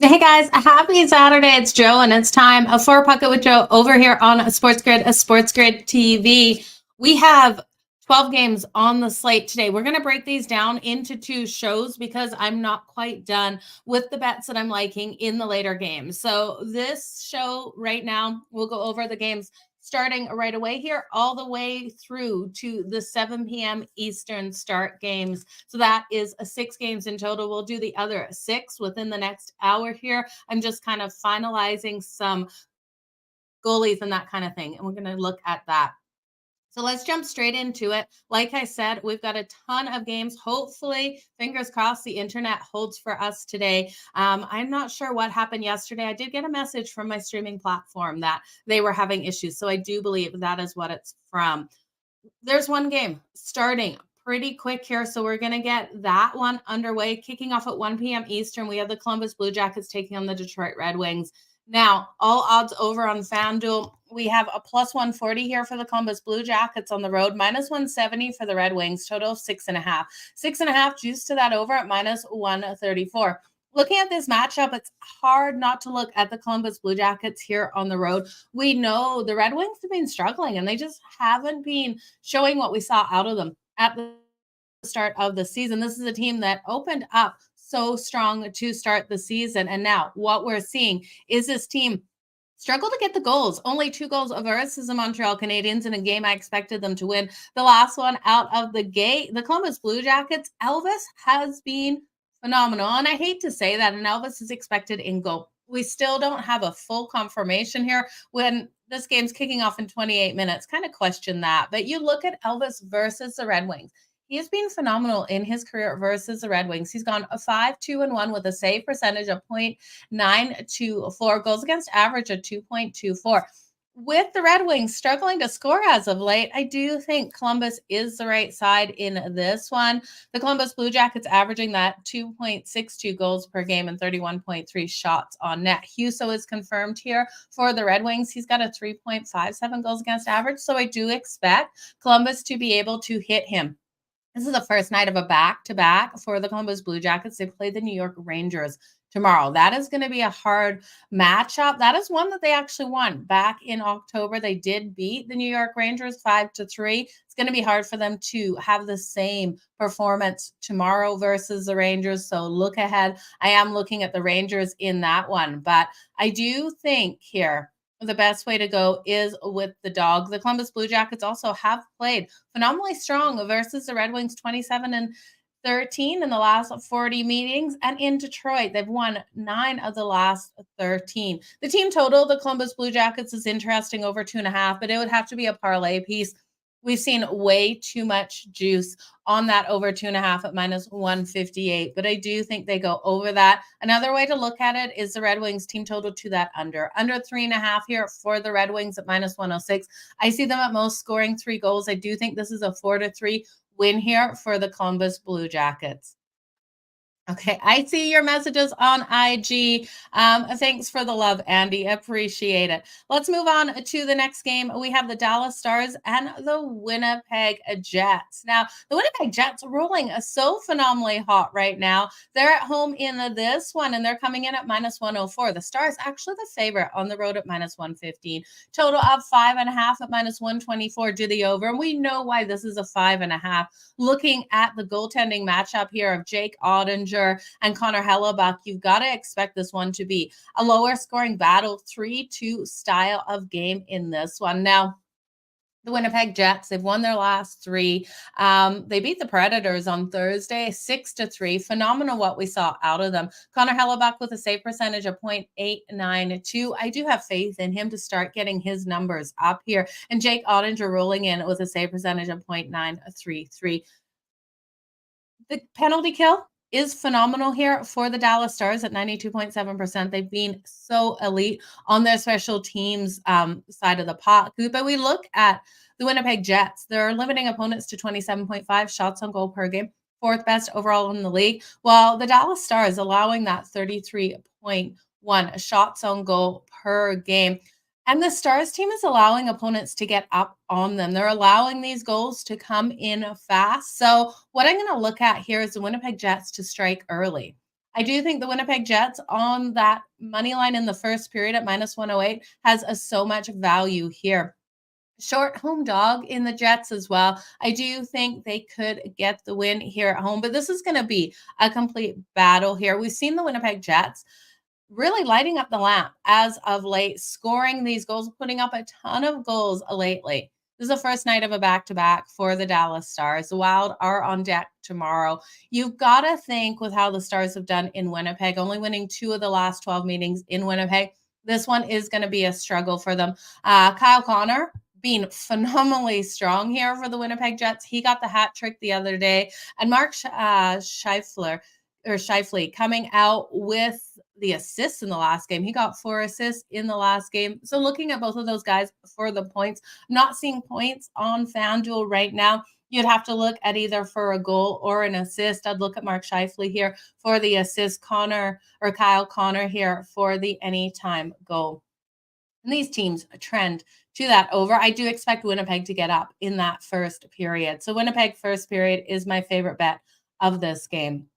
Hey guys, happy Saturday. It's Joe, and it's time for a Pucket with Joe over here on Sports Grid TV. We have 12 games on the slate today. We're going to break these down into two shows because I'm not quite done with the bets that I'm liking in the later games. So, this show right now, we'll go over the games starting right away here, all the way through to the 7 p.m. Eastern start games. So that is 6 games in total. We'll do the other 6 within the next hour here. I'm just kind of finalizing some goalies and that kind of thing. And we're going to look at that. So let's jump straight into it. Like I said, we've got a ton of games. Hopefully, fingers crossed, the internet holds for us today. I'm not sure what happened yesterday. I did get a message from my streaming platform that they were having issues. So I do believe that is what it's from. There's one game starting pretty quick here. So we're going to get that one underway. Kicking off at 1 p.m. Eastern, we have the Columbus Blue Jackets taking on the Detroit Red Wings. Now, all odds over on FanDuel. We have a plus 140 here for the Columbus Blue Jackets on the road, minus 170 for the Red Wings, total of 6.5. 6.5 juice to that over at minus 134. Looking at this matchup, it's hard not to look at the Columbus Blue Jackets here on the road. We know the Red Wings have been struggling and they just haven't been showing what we saw out of them at the start of the season. This is a team that opened up so strong to start the season. And now what we're seeing is this team struggle to get the goals. Only 2 goals versus the Montreal Canadiens in a game I expected them to win. The last one out of the gate, the Columbus Blue Jackets, Elvis has been phenomenal. And I hate to say that, and Elvis is expected in goal. We still don't have a full confirmation here when this game's kicking off in 28 minutes. Kind of question that. But you look at Elvis versus the Red Wings. He has been phenomenal in his career versus the Red Wings. He's gone a 5-2-1 with a save percentage of 0.924, goals against average of 2.24. With the Red Wings struggling to score as of late, I do think Columbus is the right side in this one. The Columbus Blue Jackets averaging that 2.62 goals per game and 31.3 shots on net. Husso is confirmed here for the Red Wings. He's got a 3.57 goals against average, so I do expect Columbus to be able to hit him. This is the first night of a back-to-back for the Columbus Blue Jackets. They play the New York Rangers tomorrow. That is going to be a hard matchup. That is one that they actually won back in October. They did beat the New York Rangers 5-3. It's going to be hard for them to have the same performance tomorrow versus the Rangers. So look ahead. I am looking at the Rangers in that one, but I do think here the best way to go is with the dog. The Columbus Blue Jackets also have played phenomenally strong versus the Red Wings, 27-13 in the last 40 meetings. And in Detroit, they've won 9 of the last 13. The team total, the Columbus Blue Jackets, is interesting over 2.5, but it would have to be a parlay piece. We've seen way too much juice on that over 2.5 at minus 158, but I do think they go over that. Another way to look at it is the Red Wings team total to that under 3.5 here for the Red Wings at minus 106. I see them at most scoring 3 goals. I do think this is a 4-3 win here for the Columbus Blue Jackets. Okay, I see your messages on IG. Thanks for the love, Andy. Appreciate it. Let's move on to the next game. We have the Dallas Stars and the Winnipeg Jets. Now, the Winnipeg Jets are rolling so phenomenally hot right now. They're at home in this one, and they're coming in at minus 104. The Stars actually the favorite on the road at minus 115. Total of 5.5 at minus 124 to the over. And we know why this is a 5.5. Looking at the goaltending matchup here of Jake Ottinger and Connor Hellebuck, you've got to expect this one to be a lower scoring battle, 3-2 style of game in this one. Now, the Winnipeg Jets, they've won their last 3. They beat the Predators on Thursday, 6-3. Phenomenal what we saw out of them. Connor Hellebuck with a save percentage of 0.892. I do have faith in him to start getting his numbers up here. And Jake Ottinger rolling in with a save percentage of 0.933. The penalty kill is phenomenal here for the Dallas Stars at 92.7%. They've been so elite on their special teams side of the puck. But we look at the Winnipeg Jets. They're limiting opponents to 27.5 shots on goal per game, 4th best overall in the league, while the Dallas Stars allowing that 33.1 shots on goal per game. And the Stars team is allowing opponents to get up on them. They're allowing these goals to come in fast. So what I'm going to look at here is the Winnipeg Jets to strike early. I do think the Winnipeg Jets on that money line in the first period at -108 has so much value here. Short home dog in the Jets as well. I do think they could get the win here at home, but this is going to be a complete battle here. We've seen the Winnipeg Jets really lighting up the lamp as of late, scoring these goals, putting up a ton of goals lately. This is the first night of a back-to-back for the Dallas Stars. The Wild are on deck tomorrow. You've got to think with how the Stars have done in Winnipeg, only winning 2 of the last 12 meetings in Winnipeg. This one is going to be a struggle for them. Kyle Connor being phenomenally strong here for the Winnipeg Jets. He got the hat trick the other day. And Mark Scheifele coming out with the assists in the last game. He got 4 assists in the last game. So looking at both of those guys for the points, not seeing points on FanDuel right now. You'd have to look at either for a goal or an assist. I'd look at Mark Scheifele here for the assist, Kyle Connor here for the anytime goal. And these teams trend to that over. I do expect Winnipeg to get up in that first period. So Winnipeg first period is my favorite bet of this game.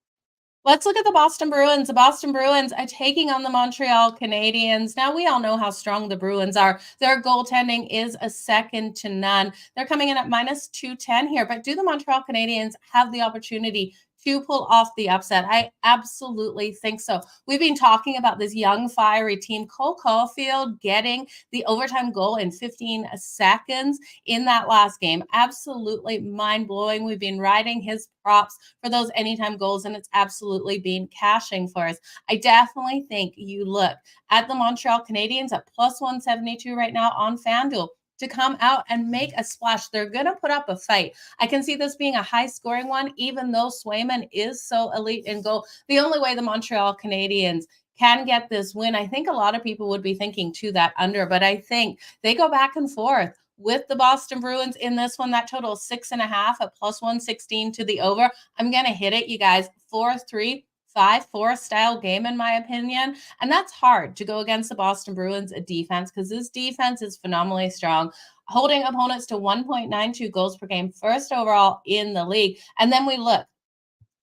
Let's look at the Boston Bruins. The Boston Bruins are taking on the Montreal Canadiens. Now, we all know how strong the Bruins are. Their goaltending is a second to none. They're coming in at -210 here, but do the Montreal Canadiens have the opportunity to pull off the upset? I absolutely think so. We've been talking about this young, fiery team. Cole Caulfield getting the overtime goal in 15 seconds in that last game. Absolutely mind-blowing. We've been riding his props for those anytime goals, and it's absolutely been cashing for us. I definitely think you look at the Montreal Canadiens at +172 right now on FanDuel to come out and make a splash. They're going to put up a fight. I can see this being a high-scoring one, even though Swayman is so elite in goal. The only way the Montreal Canadiens can get this win, I think a lot of people would be thinking to that under, but I think they go back and forth with the Boston Bruins in this one. That total 6.5 at +116 to the over. I'm going to hit it, you guys. 4-3. 5-4 style game, in my opinion. And that's hard to go against the Boston Bruins defense because this defense is phenomenally strong, holding opponents to 1.92 goals per game, first overall in the league. And then we look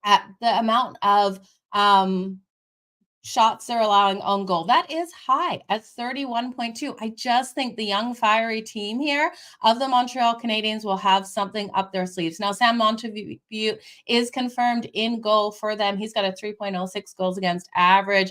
at the amount of shots they're allowing on goal. That is high at 31.2. I just think the young, fiery team here of the Montreal Canadiens will have something up their sleeves. Now, Sam Montembeault is confirmed in goal for them. He's got a 3.06 goals against average.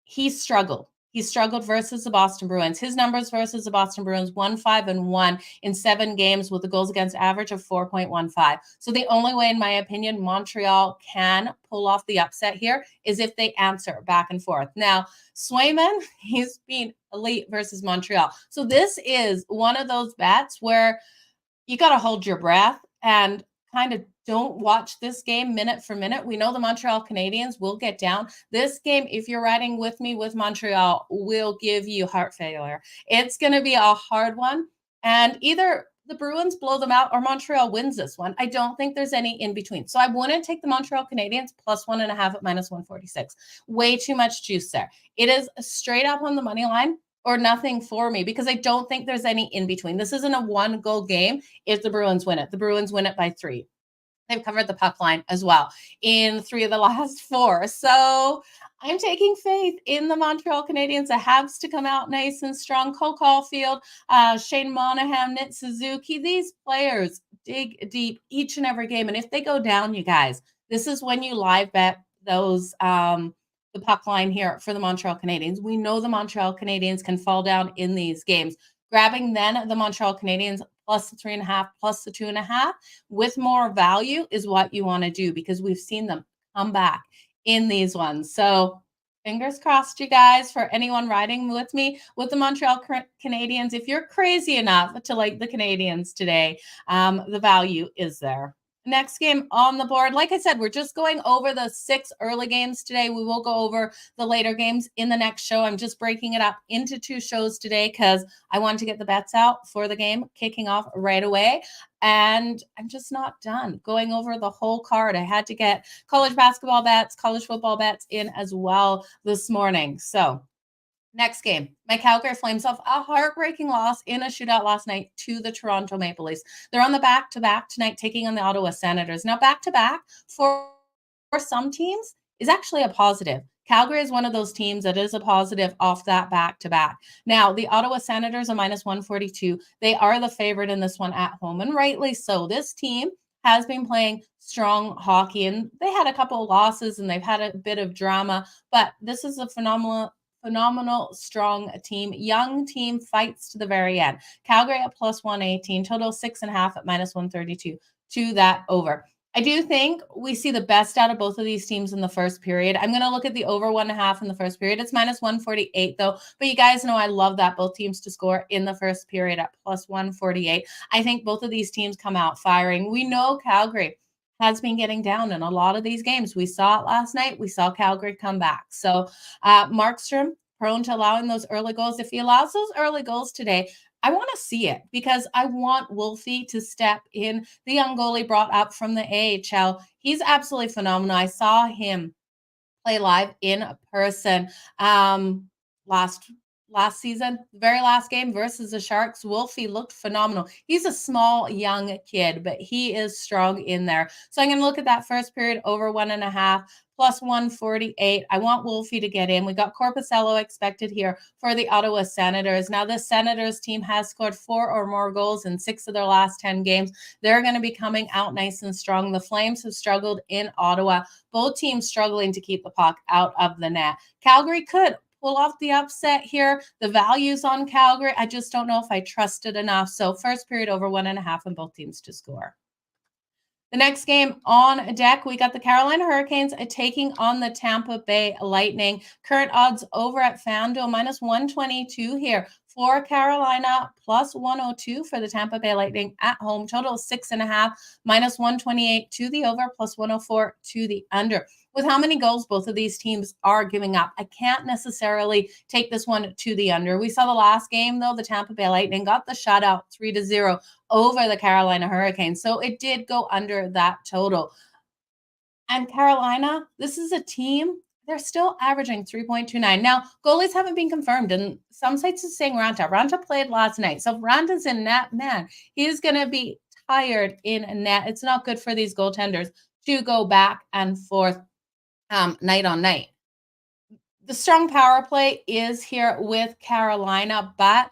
He struggled. He struggled versus the Boston Bruins. His numbers versus the Boston Bruins, 1-5-1 in 7 games with a goals against average of 4.15. So the only way, in my opinion, Montreal can pull off the upset here is if they answer back and forth. Now, Swayman, he's been elite versus Montreal. So this is one of those bets where you got to hold your breath and kind of don't watch this game minute for minute. We know the Montreal Canadiens will get down. This game, if you're riding with me with Montreal, will give you heart failure. It's going to be a hard one. And either the Bruins blow them out or Montreal wins this one. I don't think there's any in between. So I wouldn't take the Montreal Canadiens +1.5 at -146. Way too much juice there. It is straight up on the money line or nothing for me because I don't think there's any in between. This isn't a 1-goal game if the Bruins win it. The Bruins win it by 3. They've covered the puck line as well in 3 of the last 4. So I'm taking faith in the Montreal Canadiens. The Habs to come out nice and strong. Cole Caulfield, Shane Monahan, Nick Suzuki. These players dig deep each and every game. And if they go down, you guys, this is when you live bet those the puck line here for the Montreal Canadiens. We know the Montreal Canadiens can fall down in these games. Grabbing then the Montreal Canadiens +3.5, +2.5 with more value is what you want to do because we've seen them come back in these ones. So fingers crossed, you guys, for anyone riding with me with the Montreal Canadiens. If you're crazy enough to like the Canadiens today, the value is there. Next game on the board. Like I said, we're just going over the 6 early games today. We will go over the later games in the next show. I'm just breaking it up into 2 shows today because I wanted to get the bets out for the game kicking off right away. And I'm just not done going over the whole card. I had to get college basketball bets, college football bets in as well this morning. So next game, my Calgary Flames off a heartbreaking loss in a shootout last night to the Toronto Maple Leafs. They're on the back-to-back tonight taking on the Ottawa Senators. Now, back-to-back for some teams is actually a positive. Calgary is one of those teams that is a positive off that back-to-back. Now, the Ottawa Senators are minus 142. They are the favorite in this one at home, and rightly so. This team has been playing strong hockey, and they had a couple of losses and they've had a bit of drama, but this is a phenomenal, strong team. Young team, fights to the very end. Calgary at plus 118, total 6.5 at minus 132 to that over. I do think we see the best out of both of these teams in the first period. I'm going to look at the over 1.5 in the first period. It's minus 148 though, but you guys know I love that both teams to score in the first period at plus 148. I think both of these teams come out firing. We know Calgary has been getting down in a lot of these games. We saw it last night. We saw Calgary come back. So Markstrom, prone to allowing those early goals. If he allows those early goals today, I want to see it because I want Wolfie to step in. The young goalie brought up from the AHL. He's absolutely phenomenal. I saw him play live in person last season, the very last game versus the Sharks. Wolfie looked phenomenal. He's a small, young kid, but he is strong in there. So I'm going to look at that first period over 1.5 plus 148. I want Wolfie to get in. We got Corpusello expected here for the Ottawa Senators. Now, the Senators team has scored 4 or more goals in 6 of their last 10 games. They're going to be coming out nice and strong. The Flames have struggled in Ottawa. Both teams struggling to keep the puck out of the net. Calgary could pull off the upset here. The values on Calgary, I just don't know if I trust it enough. So first period over 1.5 and both teams to score. The next game on deck, we got the Carolina Hurricanes taking on the Tampa Bay Lightning. Current odds over at FanDuel, minus 122 here for Carolina, plus 102 for the Tampa Bay Lightning at home. Total 6.5, minus 128 to the over, plus 104 to the under. With how many goals both of these teams are giving up, I can't necessarily take this one to the under. We saw the last game, though, the Tampa Bay Lightning got the shutout 3-0 over the Carolina Hurricanes. So it did go under that total. And Carolina, this is a team, they're still averaging 3.29. Now, goalies haven't been confirmed, and some sites are saying Ranta. Ranta played last night. So if Ranta's in net, man, he is going to be tired in net. It's not good for these goaltenders to go back and forth night on night. The strong power play is here with Carolina, but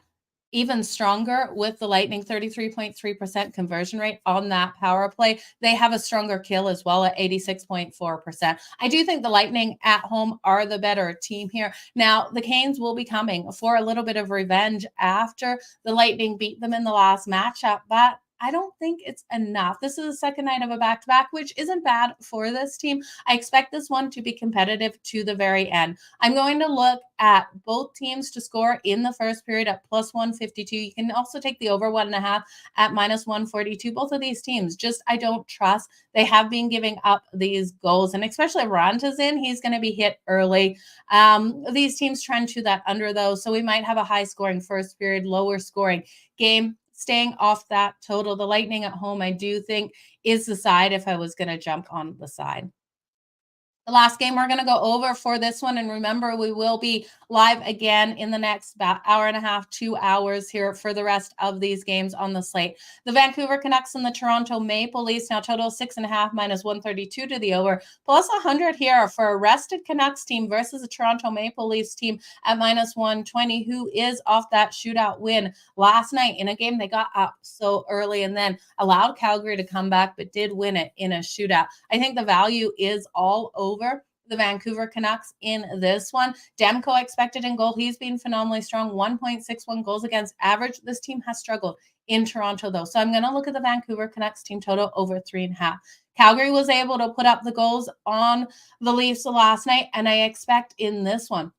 even stronger with the Lightning, 33.3% conversion rate on that power play. They have a stronger kill as well at 86.4%. I do think the Lightning at home are the better team here. Now, the Canes will be coming for a little bit of revenge after the Lightning beat them in the last matchup, but I don't think it's enough. This is the second night of a back-to-back, which isn't bad for this team. I expect this one to be competitive to the very end. I'm going to look at both teams to score in the first period at plus 152. You can also take the over 1.5 at minus 142. Both of these teams, I don't trust. They have been giving up these goals, and especially if Ranta's in, he's going to be hit early. These teams trend to that under, though, so we might have a high-scoring first period, lower-scoring game. Staying off that total, the Lightning at home, I do think, is the side if I was going to jump on the side. The last game we're going to go over for this one, and remember, we will be live again in the next about hour and a half, 2 hours here for the rest of these games on the slate. The Vancouver Canucks and the Toronto Maple Leafs, now total 6.5, minus 132 to the over, plus 100 here for a rested Canucks team versus a Toronto Maple Leafs team at minus 120, who is off that shootout win last night in a game they got up so early and then allowed Calgary to come back, but did win it in a shootout. I think the value is all over the Vancouver Canucks in this one. Demko expected in goal. He's been phenomenally strong, 1.61 goals against average. This team has struggled in Toronto, though. So I'm going to look at the Vancouver Canucks team total over 3.5. Calgary was able to put up the goals on the Leafs last night, and I expect in this one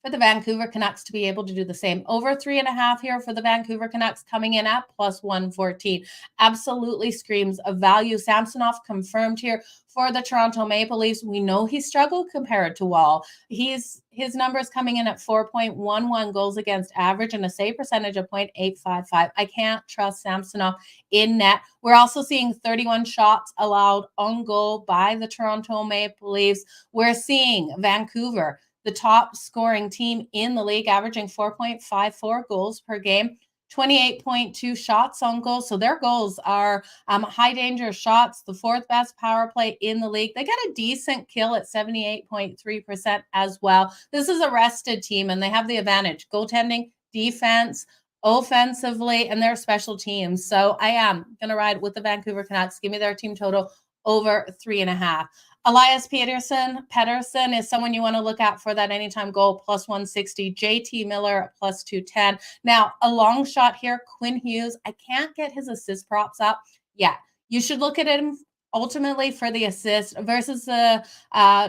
for the Vancouver Canucks to be able to do the same. Over 3.5 here for the Vancouver Canucks, coming in at plus 114. Absolutely screams of value. Samsonov confirmed here for the Toronto Maple Leafs. We know he struggled compared to Wall. His numbers coming in at 4.11 goals against average and a save percentage of 0.855. I can't trust Samsonov in net. We're also seeing 31 shots allowed on goal by the Toronto Maple Leafs. We're seeing Vancouver, the top scoring team in the league, averaging 4.54 goals per game. 28.2 shots on goal. So their goals are high danger shots, the fourth best power play in the league. They got a decent kill at 78.3% as well. This is a rested team, and they have the advantage: goaltending, defense, offensively, and their special teams. So I am going to ride with the Vancouver Canucks. Give me their team total over 3.5. Elias Pettersson is someone you want to look at for that anytime goal, plus 160. JT Miller, plus 210. Now, a long shot here, Quinn Hughes. I can't get his assist props up yet. You should look at him ultimately for the assist versus the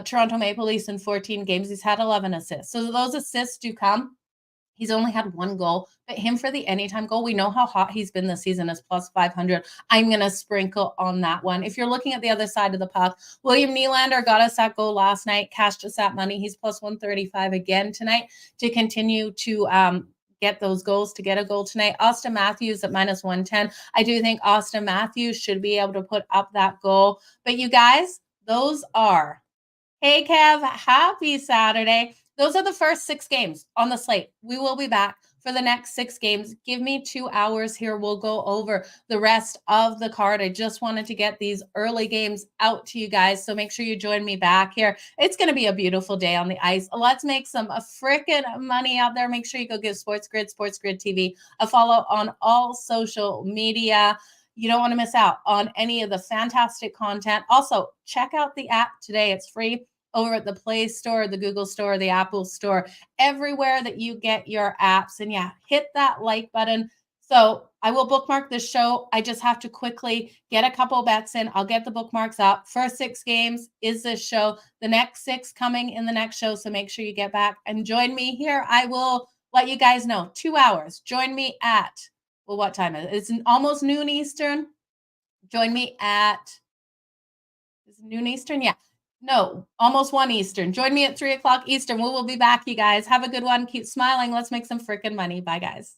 Toronto Maple Leafs in 14 games. He's had 11 assists. So those assists do come. He's only had one goal, but him for the anytime goal, we know how hot he's been this season, as plus 500. I'm going to sprinkle on that one. If you're looking at the other side of the puck, William Nylander got us that goal last night, cashed us that money. He's plus 135 again tonight to continue to get those goals, to get a goal tonight. Austin Matthews at minus 110. I do think Austin Matthews should be able to put up that goal. But you guys, those are, hey Kev, happy Saturday. Those are the first 6 games on the slate. We will be back for the next 6 games. Give me 2 hours here. We'll go over the rest of the card. I just wanted to get these early games out to you guys, so make sure you join me back here. It's going to be a beautiful day on the ice. Let's make some freaking money out there. Make sure you go give SportsGrid TV a follow on all social media. You don't want to miss out on any of the fantastic content. Also, check out the app today. It's free over at the Play Store, the Google Store, the Apple Store, everywhere that you get your apps. And yeah, hit that like button. So I will bookmark this show. I just have to quickly get a couple bets in. I'll get the bookmarks up. First 6 games is this show. The next 6 coming in the next show. So make sure you get back and join me here. I will let you guys know. 2 hours. Join me at, well, what time is it? It's almost noon Eastern. Join me at, is it noon Eastern? Yeah. No, almost 1 Eastern. Join me at 3 o'clock Eastern. We will be back, you guys. Have a good one. Keep smiling. Let's make some freaking money. Bye, guys.